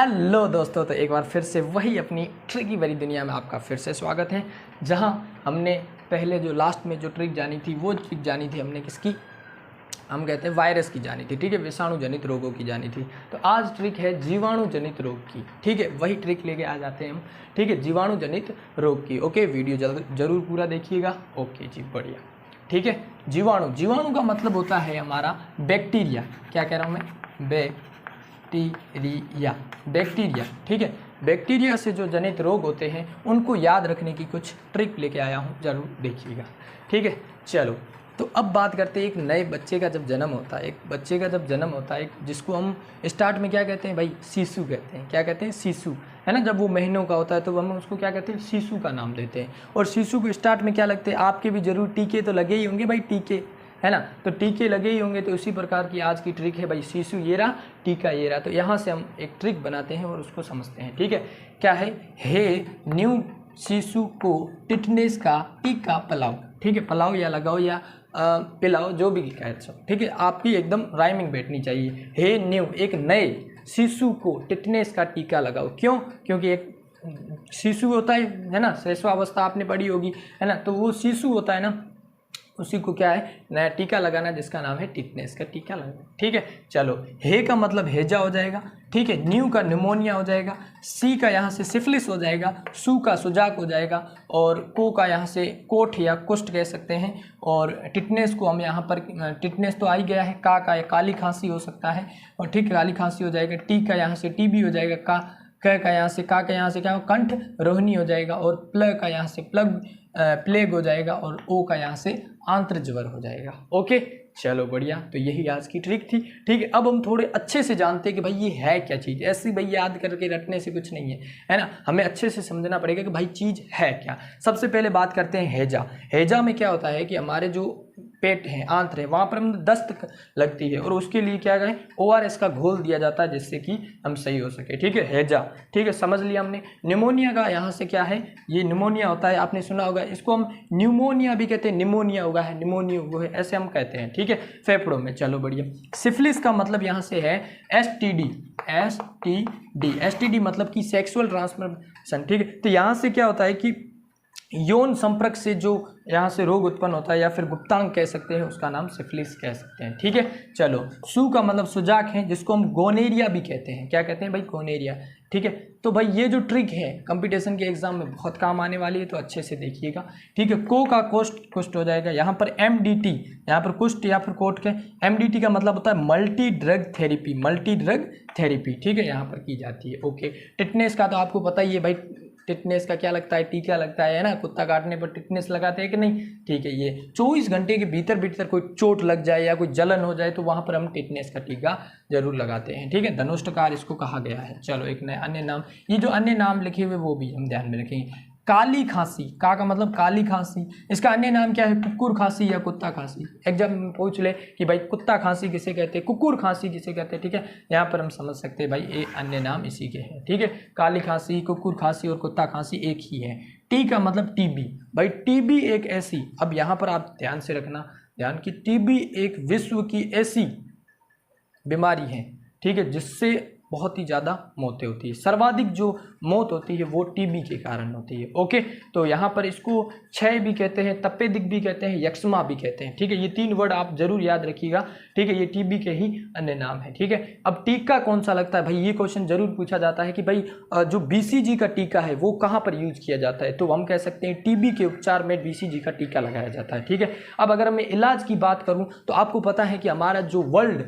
Hello दोस्तों, तो एक बार फिर से वही अपनी ट्रिकी भरी दुनिया में आपका फिर से स्वागत है। जहां हमने पहले जो लास्ट में जो ट्रिक जानी थी वो ट्रिक जानी थी हमने किसकी, हम कहते हैं वायरस की जानी थी, ठीक है, विषाणु जनित रोगों की जानी थी। तो आज ट्रिक है जीवाणु जनित रोग की, ठीक है, वही ट्रिक लेके आ जाते हैं हम, ठीक है, जीवाणु जनित रोग की। ओके, वीडियो जरूर पूरा देखिएगा। ओके जी, बढ़िया, ठीक है। जीवाणु का मतलब होता है हमारा बैक्टीरिया। क्या कह रहा हूँ मैं? बैक्टीरिया, ठीक है। बैक्टीरिया से जो जनित रोग होते हैं उनको याद रखने की कुछ ट्रिक लेके आया हूँ, जरूर देखिएगा, ठीक है। चलो, तो अब बात करते हैं एक नए बच्चे का जब जन्म होता है, जिसको हम स्टार्ट में क्या कहते हैं भाई? शिशु कहते हैं। क्या कहते हैं? शिशु, है ना। जब वो महीनों का होता है तो हम उसको क्या कहते हैं? शिशु का नाम देते हैं। और शिशु को स्टार्ट में क्या लगते हैं? आपके भी जरूर टीके तो लगे ही होंगे भाई, टीके, है ना। तो टीके लगे ही होंगे, तो उसी प्रकार की आज की ट्रिक है भाई, शिशु ये रहा, टीका ये रहा। तो यहाँ से हम एक ट्रिक बनाते हैं और उसको समझते हैं, ठीक है। क्या है? हे न्यू शिशु को टिटनेस का टीका पिलाओ, ठीक है। पिलाओ या लगाओ या पिलाओ, जो भी कहे सब, ठीक है। आपकी एकदम राइमिंग बैठनी चाहिए। हे न्यू, एक नए शिशु को टिटनेस का टीका लगाओ। क्यों? क्योंकि एक शिशु होता है ना, शैशवावस्था आपने पढ़ी होगी, है ना। तो वो शिशु होता है ना, उसी को क्या है? नया टीका लगाना, जिसका नाम है टिटनेस का टीका लगाना, ठीक है। चलो, हे का मतलब हेजा हो जाएगा, ठीक है। न्यू का निमोनिया हो जाएगा, सी का यहाँ से सिफिलिस हो जाएगा, सू का सुजाक हो जाएगा, और को का यहाँ से कोठ या कुष्ठ कह सकते हैं। और टिटनेस को हम यहाँ पर, टिटनेस तो आ ही गया है, का काली खांसी हो सकता है, और ठीक, काली खांसी हो जाएगा। टी का यहाँ से टीबी हो जाएगा, का यहाँ से, का यहाँ से क्या हो? कंठ रोहिणी हो जाएगा, और प्ल का यहाँ से प्लेग हो जाएगा, और ओ का यहाँ से आंत्र ज्वर हो जाएगा। ओके, चलो बढ़िया। तो यही आज की ट्रिक थी, ठीक है। अब हम थोड़े अच्छे से जानते हैं कि भाई ये है क्या चीज़। ऐसे भाई याद करके रटने से कुछ नहीं है ना। हमें अच्छे से समझना पड़ेगा कि भाई चीज़ है क्या। सबसे पहले बात करते हैं हैजा। हैजा में क्या होता है कि हमारे जो पेट है, आंत्र है, वहाँ पर हम दस्त लगती है, और उसके लिए क्या करें? ORS का घोल दिया जाता है, जिससे कि हम सही हो सके, ठीक है। हैजा, ठीक है, समझ लिया हमने। निमोनिया का यहाँ से क्या है? ये निमोनिया होता है, आपने सुना होगा, इसको हम न्यूमोनिया भी कहते हैं। निमोनिया होगा है, निमोनिया वो है, ऐसे हम कहते हैं, ठीक है, फेफड़ों में। चलो बढ़िया। सिफिलिस का मतलब यहाँ से है STD, STD मतलब कि सेक्सुअल ट्रांसमिशन, ठीक है। तो यहाँ से क्या होता है कि यौन संपर्क से जो यहाँ से रोग उत्पन्न होता है, या फिर गुप्तांग कह सकते हैं, उसका नाम सिफिलिस कह सकते हैं, ठीक है। चलो, सू का मतलब सुजाक है, जिसको हम गोनेरिया भी कहते हैं। क्या कहते हैं भाई? गोनेरिया, ठीक है। तो भाई ये जो ट्रिक है कंपटीशन के एग्जाम में बहुत काम आने वाली है, तो अच्छे से देखिएगा, ठीक है। को का कुष्ठ हो जाएगा, यहाँ पर MDT, यहाँ पर कुष्ठ या फिर कोट के MDT का मतलब होता है मल्टी ड्रग थेरेपी, ठीक है, यहाँ पर की जाती है। ओके, टिटनेस का तो आपको पता ही है भाई, टिटनेस का क्या लगता है? टीका लगता है ना। कुत्ता काटने पर टिटनेस लगाते हैं कि नहीं? ठीक है। ये 24 घंटे के भीतर कोई चोट लग जाए या कोई जलन हो जाए, तो वहां पर हम टिटनेस का टीका जरूर लगाते हैं, ठीक है। धनुष्टकार इसको कहा गया है। चलो, एक नया अन्य नाम, ये जो अन्य नाम लिखे हुए वो भी हम ध्यान में रखेंगे। काली खांसी, का मतलब काली खांसी, इसका अन्य नाम क्या है? कुकुर खांसी या कुत्ता खांसी। एग्जाम में पूछ ले कि भाई कुत्ता खांसी किसे कहते हैं, कुकुर खांसी किसे कहते हैं, ठीक है। यहाँ पर हम समझ सकते हैं भाई ये अन्य नाम इसी के हैं, ठीक है। काली खांसी, कुकुर खांसी और कुत्ता खांसी एक ही है। टी का मतलब टीबी, भाई टीबी एक ऐसी, अब यहाँ पर आप ध्यान से रखना, ध्यान की, टीबी एक विश्व की ऐसी बीमारी है, ठीक है, जिससे बहुत ही ज़्यादा मौतें होती है। सर्वाधिक जो मौत होती है वो टीबी के कारण होती है। ओके, तो यहाँ पर इसको क्षय भी कहते हैं, तपेदिक भी कहते हैं, यक्ष्मा भी कहते हैं, ठीक है। ये 3 वर्ड आप जरूर याद रखिएगा, ठीक है। ये टीबी के ही अन्य नाम है, ठीक है। अब टीका कौन सा लगता है भाई? ये क्वेश्चन जरूर पूछा जाता है कि भाई जो BCG का टीका है वो कहाँ पर यूज किया जाता है? तो हम कह सकते हैं टीबी के उपचार में BCG का टीका लगाया जाता है, ठीक है। अब अगर मैं इलाज की बात करूँ तो आपको पता है कि हमारा जो वर्ल्ड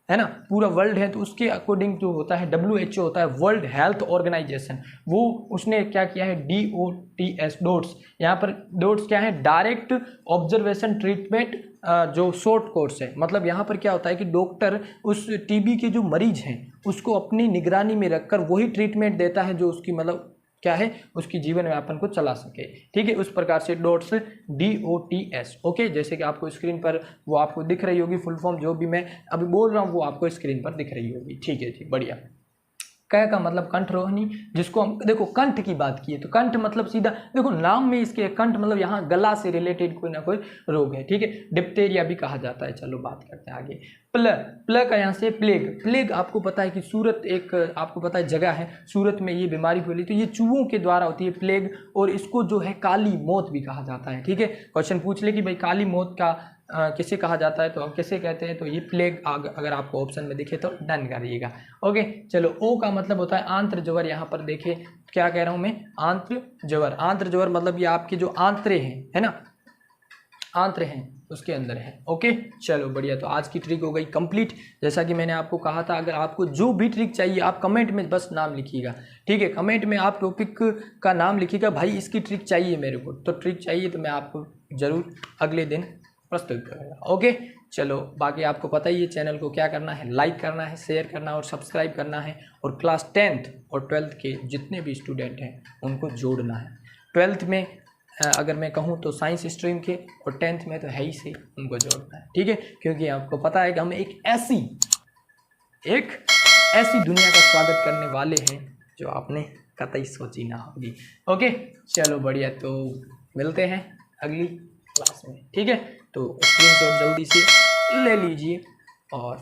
है ना, पूरा वर्ल्ड है, तो उसके अकॉर्डिंग जो होता है WHO होता है, वर्ल्ड हेल्थ ऑर्गेनाइजेशन, वो उसने क्या किया है? DOTS, डोट्स, यहाँ पर डोट्स क्या है? डायरेक्ट ऑब्जर्वेशन ट्रीटमेंट, जो शॉर्ट कोर्स है। मतलब यहाँ पर क्या होता है कि डॉक्टर उस टीबी के जो मरीज हैं उसको अपनी निगरानी में रखकर वही ट्रीटमेंट देता है जो उसकी मतलब क्या है, उसकी जीवन यापन को चला सके, ठीक है। उस प्रकार से डॉट्स, DOTS, ओके। जैसे कि आपको स्क्रीन पर वो आपको दिख रही होगी, फुल फॉर्म जो भी मैं अभी बोल रहा हूँ वो आपको स्क्रीन पर दिख रही होगी, ठीक है जी, बढ़िया। क का मतलब कंठ रोहिणी, जिसको हम देखो कंठ की बात की है तो कंठ मतलब सीधा देखो नाम में इसके कंठ मतलब यहाँ गला से रिलेटेड कोई ना कोई रोग है, ठीक है। डिप्थेरिया भी कहा जाता है। चलो बात करते हैं आगे। प्ल का यहाँ से प्लेग। प्लेग आपको पता है कि सूरत एक आपको पता है जगह है, सूरत में ये बीमारी फैली तो ये चूहों के द्वारा होती है प्लेग, और इसको जो है काली मौत भी कहा जाता है, ठीक है। क्वेश्चन पूछ ले कि भाई काली मौत का किसे कहा जाता है तो अब कैसे कहते हैं, तो ये प्लेग अगर आपको ऑप्शन में दिखे तो डन करिएगा। ओके चलो। ओ का मतलब होता है आंत्र ज्वर। यहाँ पर देखिए क्या कह रहा हूँ मैं, आंत्र ज्वर। आंत्र ज्वर मतलब ये आपके जो आंतरे हैं, है ना, आंत्र हैं उसके अंदर है। ओके चलो बढ़िया। तो आज की ट्रिक हो गई कंप्लीट। जैसा कि मैंने आपको कहा था, अगर आपको जो भी ट्रिक चाहिए आप कमेंट में बस नाम लिखिएगा, ठीक है। कमेंट में आप टॉपिक का नाम लिखिएगा, भाई इसकी ट्रिक चाहिए मेरे को, तो ट्रिक चाहिए तो मैं आपको ज़रूर अगले दिन प्रस्तुत करूँगा। ओके चलो, बाकी आपको पता ही है चैनल को क्या करना है, लाइक करना है, शेयर करना है और सब्सक्राइब करना है। और क्लास 10th और 12th के जितने भी स्टूडेंट हैं उनको जोड़ना है। 12th में अगर मैं कहूँ तो साइंस स्ट्रीम के, और 10th में तो है ही से उनको जोड़ना है, ठीक है। क्योंकि आपको पता है कि हम एक ऐसी दुनिया का स्वागत करने वाले हैं जो आपने कतई सोची ना होगी। ओके चलो बढ़िया। तो मिलते हैं अगली क्लास में, ठीक है। तो स्क्रीनशॉट जल्दी से ले लीजिए और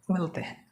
मिलते हैं।